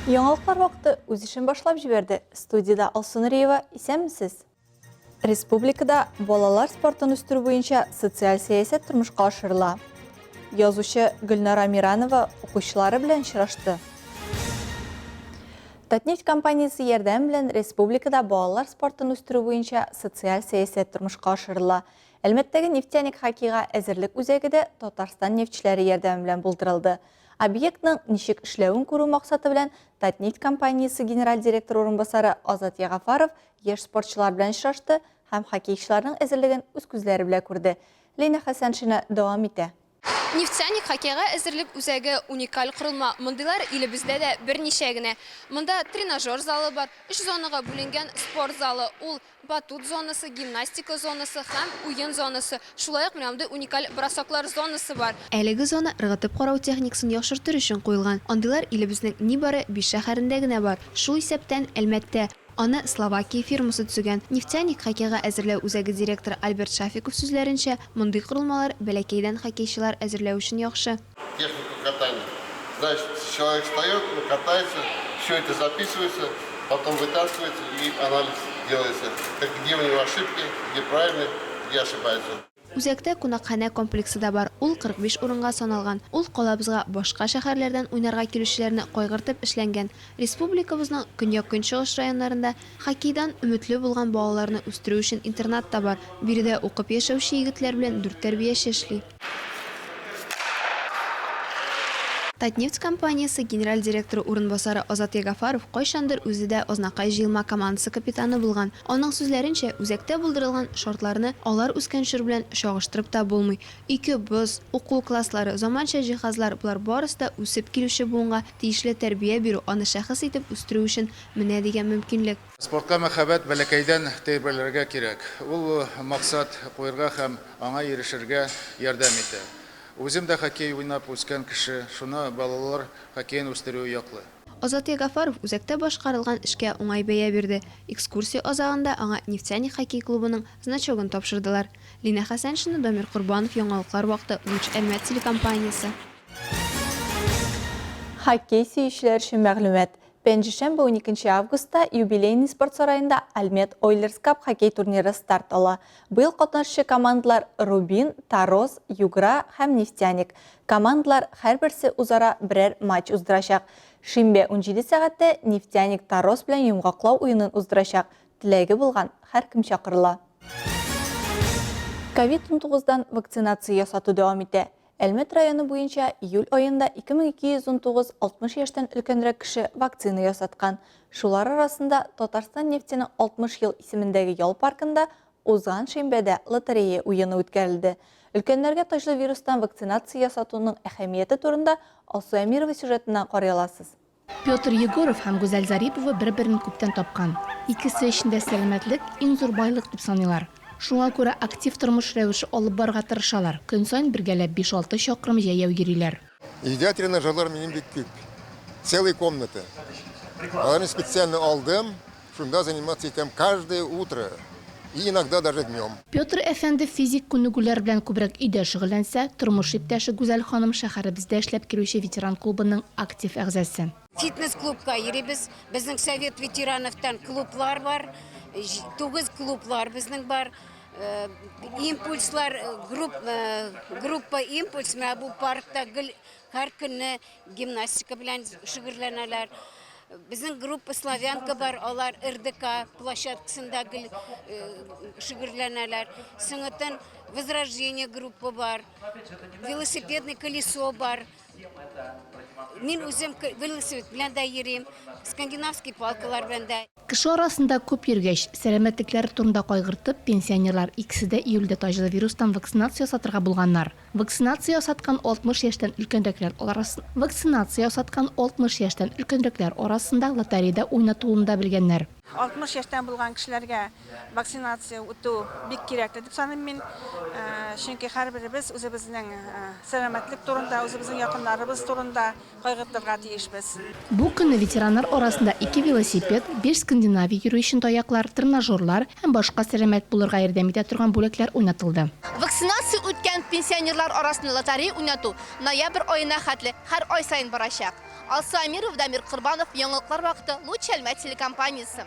Яңалыклар вакыты үз эшен башлап җибәрде. Студияда Алсу Нуриева, исәнмесез? Республикада балалар спортын үстерү буенча социаль сәясәт тормышка ашырыла. Язучы Гөлнара Миранова укучылары белән очрашты. Татнефть компаниясе ярдәм белән республикада балалар спортын үстерү буенча социаль сәясәт тормышка ашырыла. Әлмәттәге нефтяник хоккейга әзерлек үзәгедә Татарстан нефтчеләре ярдәме белән булдырылды. Объектның ничек эшләвен күрү максаты белән Татнефть компаниясе генераль директор орынбасары Азат Ягафаров яшь спортчылар белән очрашты һәм хоккейчыларның әзерлеген үз күзләре белән күрде. Лейна Хәсәншина дәвам итә. Нефтяник хоккейга әзерлек үзәге уникаль құрылма. Мондыйлар илебездә дә берничә генә. Монда тренажер залы бар, 3 зонага бүленгән спорт залы, ул батут зонасы, гимнастика зонасы һәм уен зонасы. Шулай ук менә уникаль бросоклар зонасы бар. Әлеге зона рыгытып карау техникасын яхшыртыр өчен куелган. Андыйлар илебезнең нибары 5 шәһәрендә генә бар. Шул исәптән Әлмәттә аны Словакия фирмасы төзегән. Нефтяник хоккейга әзерләү үзәге директоры Альберт Шафиков сүзләренчә, мондый корылмалар бәләкәйдән хоккейчылар әзерләү өчен яхшы. Техника катания. Значит, человек встает, катается, все это записывается, потом вытаскивается и анализ делается. Где у него ошибки, где правильно, где ошибается. Үзәктә кунакханә комплексы да бар. Ул 45 урынга саналган. Ул калабызга башка шәһәрләрдән уйнарга килүчеләрне кайгыртып эшләнгән. Республикабызның көньяк-көнчыгыш районнарында хоккейдан өметле булган балаларны үстерү өчен интернат та бар. Биредә укып яшәүче егетләр белән 4 тәрбияче эшли. Татнефть компаниясе генераль директоры урынбасары Азат Ягафаров кайчандыр үзе дә Азнакай җыелма командасы капитаны булган. Аның сүзләренчә, үзәктә булдырылган шартларны алар үскән чор белән чагыштырып та булмый. Ике боз, уку класслары, заманча җиһазлар булар барысы да үсеп килүче буынга тиешле тәрбия бирү, аны шәхес итеп үстерү өчен менә дигән мөмкинлек. Спортка мәхәббәт бәләкәйдән тәрбияләргә кирәк. Ул максат куярга һәм аңа ирешергә ярдәм итә. Үзем дә хоккей уйнап үскән кеше, шуны балалар хоккейны үстерү яклы. Азат Ягафаров үзәктә башкарылган эшкә уңай бәя бирде. Экскурсия азагында аңа Нефтяник хоккей клубының значогын тапшырдылар. Лина Хәсәншина, Дамир Курбанов, Яңалыклар вакыты, Луч Әлмәт телекомпаниясе. Хоккей сөючеләр өчен мәгълүмат. Пәнҗешәмбе 12 августта юбилейный спорт сараенда Альмет Ойлерс Кап хоккей турниры старт ала. Быел катнашучы командалар Рубин, Тароз, Югра һәм Нефтяник. Командалар һәрберсе үзара берәр матч уздырачак. Шимбә 17 сәгатьтә Нефтяник Тароз белән йомгаклау уенын уздырачак. Теләге булган һәркем чакырыла. COVID-19дан вакцинация ясату дәвам итә. Әлмәт районы буенча июль айында 2219 60 яшьтән өлкәнрәк кеше вакцина ясаткан. Шулар арасында Татарстан нефтенең 60 ел исемендәге ял паркында узган шимбәдә лотерея уены үткәрелде. Өлкәннәргә таҗлы вирустан вакцинация ясатуның әһәмияте турында Алсу Әмирова сюжетыннан карый аласыз. Петр Егоров һәм Гүзәл Зарипова бер-берен күптән тапкан. Икесе эчендә сәламәтлек иң зур байлык дип саныйлар. Шуңа күрә актив тормыш рәвеше алып барырга тырышалар. Көн саен бергәләп 5-6 чакрым җәяү йөриләр. Өйдә тренажерлар минем бик күп. Целая комната. Аларны специально алдым, шунда заниматься итәм каждое утро. И иногда даже днем. Петр әфәнде физик күнегүләр белән күбрәк өйдә шөгыльләнсә, тормыш иптәше Гүзәл ханым шәһәребездә эшләп килүче ветеран клубының актив әгъзасы. Фитнес-клубка йөрибез. Безнең совет ветерановтан клублар бар. 9 клублар безнең бар. Импульслар, группа импульс менә бу паркта һәр көнне гимнастика белән шөгыльләнәләр. Безнең группа Славянка бар, алар РДК площадкасында шөгыльләнәләр. Соңыннан Возрождение группа бар. Велосипедный колесо бар. Мин үзем велосипед белән дә йөрим. Скандинавский палкалар белән дә. Кеше арасында күп йөргәч, сәламәтлекләре турында кайгыртып, пенсионерлар икесе дә июльдә таҗлы вирустан вакцинация ясатырга булганнар. Вакцинация ясаткан 60 яшьтән өлкәнрәкләр арасында лотереяда уйнатуын да белгәннәр. 60 яшьтән булган кешеләргә вакцинация үтү бик кирәк дип саныйм мин. Чөнки һәрберебез үзебезнең сәламәтлек турында, үзебезнең якыннарыбыз турында кайгыртырга тиешбез. Бу көнне ветераннар арасында 2 велосипед, 5 Скандинавия йөрү өчен таяклар, тренажерлар һәм башка сәламәт булырга ярдәм итә торган бүләкләр уйнатылды. Вакцинация үткән пенсионерлар арасында лотерея уйнату ноябрь аена хәтле һәр ай сайын барачак. Алса Амиров, Дамир Кырбанов, Яңалыклар вакыты, Луч Әлмәт телекомпаниясы.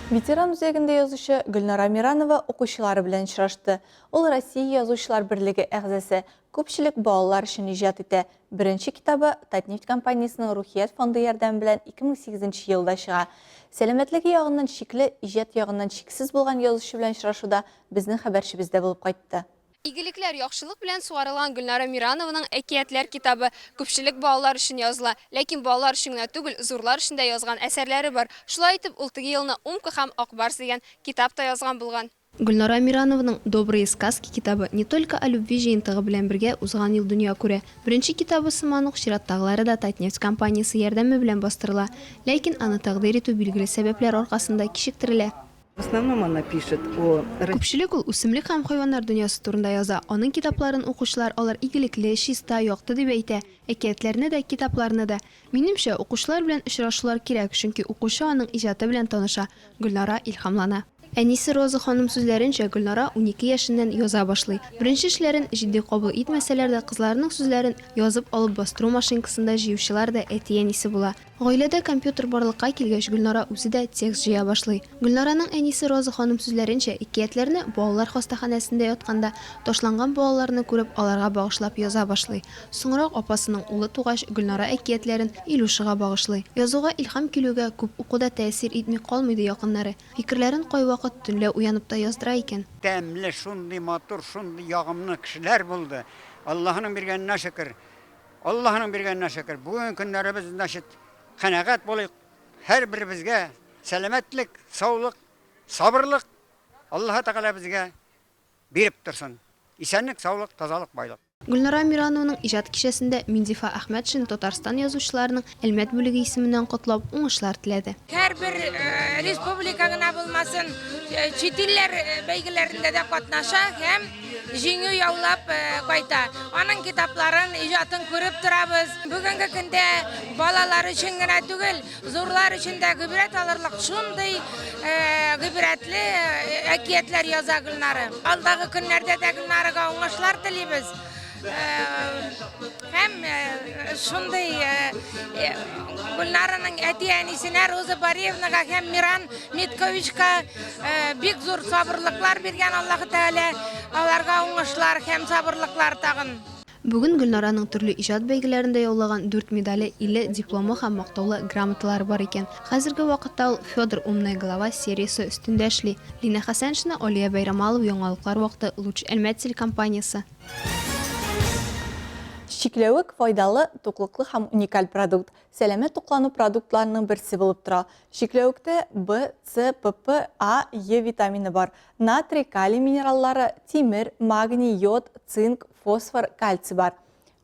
Ветеран үзәгендә язучы Гөлнара Миранова укучылары белән очрашты. Ул Россия Язучылар берлеге әгъзасы, күпчелек балалар өчен иҗат итә. Беренче китабы Татнефть компаниясының Рухият фонды ярдәме белән 2008 елда чыга. Сәламәтлеге ягыннан шикле, иҗат ягыннан шиксез булган язучы белән очрашуда безнең хәбәрчебездә булып кайтты. Игелекләр яхшылык белән сугарылган Гөлнара Миранованың әкиятләр китабы күпчелек балалар өчен языла, ләкин балалар өчен генә түгел, зурлар өчен дә язган әсәрләре бар. Шулай итеп, ул теге елны Умка һәм Акбарс дигән китап та язган булган. Гөлнара Миранованың «Добрые сказки» китабы не только о любви җыентыгы белән бергә узган ел дөнья күрә. Беренче китабы сыман ук чираттагылары да Татнефть компаниясе ярдәме белән бастырыла, ләкин аны тәкъдир итү билгеле сәбәпләр аркасында кичектерелә. В основном она пишет о... Күпчелек ул үсемлек һәм хайваннар дөньясы турында яза. Аның китапларын укучылар алар игелекле, чиста, якты дип әйтә. Әкиятләрне дә, китапларны да. Минемчә, укучылар белән очрашулар кирәк, чөнки укучы аның иҗаты белән таныша. Гөлнара илһамлана. Әнисе Роза ханым сүзләренчә, Гөлнара 12 яшеннән яза башлый. Беренче эшләрен җитди кабул итмәсәләр дә, кызларының сүзләрен язып алып бастыру машинкасында җыючылар да әти-әнисе була. Гаиләдә компьютер барлыкка килгәч, Гөлнара үзе дә текст җыя башлый. Гөлнараның әнисе Роза ханым сүзләренчә, әкиятләрне балалар хастаханәсендә ятканда ташланган балаларны күреп, аларга багышлап яза башлый. Соңрак апасының улы тугач, Гөлнара әкиятләрен Илюшага багышлый. Язуга илһам килүгә күп укуда тәэсир итми калмыйды якыннары. Фикерләрен кайвакыт төнлә уянып та яздыра икән. Тәмле, шундый матур, шундый ягымлы кешеләр булды. Аллаһның биргәненә шөкер. Аллаһның биргәненә шөкер. Бүген көннәребез нәшит қанағат болайық. Һәр бірімізге сәламәтлек, саулық, сабырлық Аллаһ Тәгалә безгә биреп торсын. Исәнлек, саулык, тазалык, байлык. Гөлнара Миранованың иҗат кичәсендә Минзифа Әхмәтшин Татарстан язучыларының Әлмәт бүлеге исеменнән котлап уңышлар теләде. Һәрбер республика гына булмасын, чит илләр бәйгеләрендә дә катнаша һәм җиңү яулап кайта. Аның китапларын, иҗатын күреп торабыз. Бүгенге көндә балалар өчен генә түгел, зурлар өчен дә гыйбрәт алырлык шундый гыйбрәтле әкиятләр яза Гөлнара. Алдагы көннәрдә дә Гөлнарага уңышлар телибез. Һәм шундый Гөлнараның әти-әнисенә Роза Бариевнага һәм Миран Митковичка бик зур сабырлыклар биргән Аллаһ Тәгалә, аларга уңышлар һәм сабырлыклар тагын. Бүген Гөлнараның төрле иҗат бәйгеләрендә яулаган 4 медале, 50 дипломы һәм мактаулы грамоталары бар икән. Хәзерге вакытта ул Федор Умная голова сериясе өстендә эшли. Лина Хәсәншина, Алия Байрамалова, Яңалыклар вакыты, Луч Әлмәт телекомпаниясе. Чикләвек файдалы, туклыклы һәм уникаль продукт. Сәламәт туклану продуктларының берсе булып тора. Чикләвектә В, С, ПП, А, Е витамины бар. Натрий, калий минераллары, тимер, магний, йод, цинк, фосфор, кальций бар.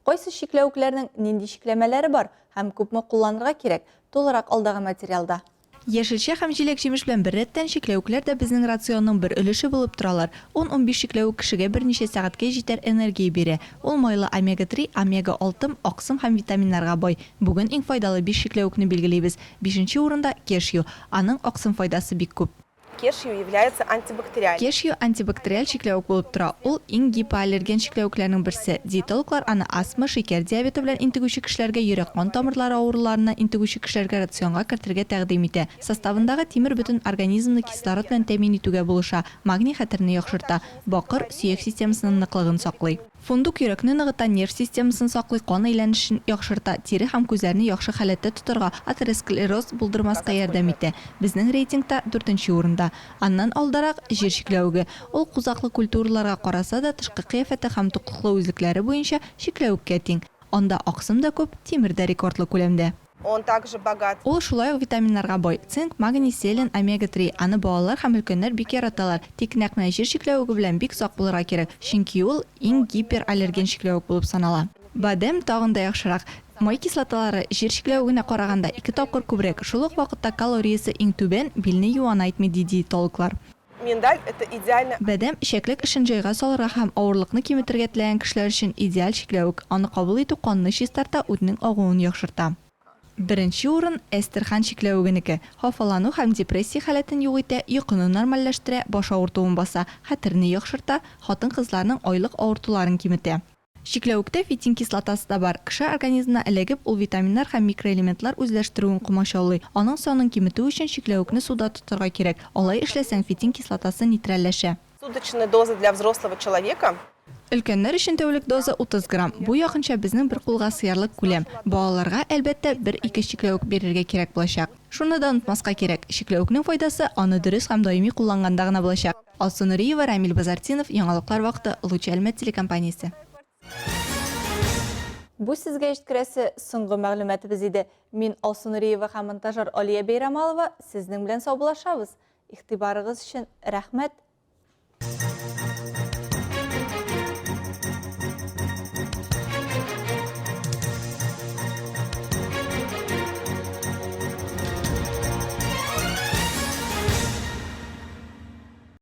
Кайсы чикләвекләрнең нинди чикләмәләре бар һәм күпме кулланырга кирәк? Толырак алдагы материалда. Яшелчә һәм җиләк-җимеш белән бер рәттән чикләвекләр дә безнең рационның бер өлеше булып торалар. 10-15 чикләвек кешегә берничә сәгатькә җитәр энергия бирә. Ул майлы омега-3, омега-6, аксым һәм витаминнарга бай. Бүген иң файдалы 5 чикләвекне билгелибез. 5нче урында кешью. Аның аксым файдасы бик күп. Кешью является антибактериаль. Кешью антибактериаль чикләвек булып тора. Ул иң гипоаллерген чикләвекләрнең берсе. Диетологлар аны астма, шикәр диабеты белән интегүче кешеләргә, йөрәк кан тамырлары авыруларына интегүче кешеләргә рационга кертергә тәкъдим итә. Составындагы тимер бөтен организмны кислород белән тәэмин итүгә булыша. Магний хәтерне яхшырта. Бакыр сөяк системасының ныклыгын саклый. Фундук йөрәкне ныгыта, нерв системасын саклый, кан әйләнешен яхшырта, тире һәм күзләрне яхшы халәттә тотарга, атеросклероз булдырмаска ярдәм итә. Безнең рейтингта 4нче урында. Аннан алдарак җир чикләвеге. Ул кузаклы культураларга караса да тышкы кыяфәте һәм туклыклы үзлекләре буенча чикләвеккә тиң. Анда аксым да күп, тимер дә рекордлы күләмдә. Он также богат. Ул шулай ук витаминнарга бай. Цинк, магний, селен, омега-3. Аны балалар һәм өлкәннәр бик яраталар. Тик нәкъ җир чикләвеге белән бик сак булырга кирәк, чөнки ул иң гипераллерген чикләвек булып санала. Бадәм тагын да яхшырак. Май кислоталары җир чикләвегенә караганда 2 тапкыр күбрәк. Шул ук вакытта калориясе иң түбән, билне юанайтмый ди диетологлар. Миндаль это идеально. Бадәм эчәклек эшен җайга салырга һәм авырлыкны киметергә теләгән кешеләр өчен идеаль чикләвек. Аны кабул итү канны чистарта, үтнең агуын яхшырта. Беренче урын Эстерхан чикләвегенеке. Хафалану һәм депрессия халәтен юк итә, йокыны нормальләштерә, баш авыртуын баса, хәтерне яхшырта, хатын-кызларның айлык авыртуларын киметә. Шикләвектә фитин кислотасы да бар. Кеше организмына эләгеп, ул витаминнар һәм микроэлементлар үзләштерүен комачаулый. Аның санын киметү өчен шикләвекне суда тотырга кирәк. Алай эшләсәң, фитин кислотасы нейтральләшә. Суточная доза для взрослого человека Өлкәннәр өчен тәүлек доза 30 грамм. Бу якынча безнең бер кулга сыярлык күләм. Балаларга әлбәттә 1-2 шикләвек бирергә кирәк булачак. Шуны да онытмаска кирәк. Шикләвекнең файдасы аны дөрес һәм даими кулланганда гына булачак. Алсу Нуриева, Рамил Базартинов, Яңалыклар вакыты, Лучи Әлмәт телекомпаниясе. Бу сезгә җиткерәсе соңгы мәгълүматыбыз иде. Мин Алсу Нуриева һәм монтажер Алия Бейрамалова сезнең белән саубуллашабыз. Игътибарыгыз өчен рәхмәт.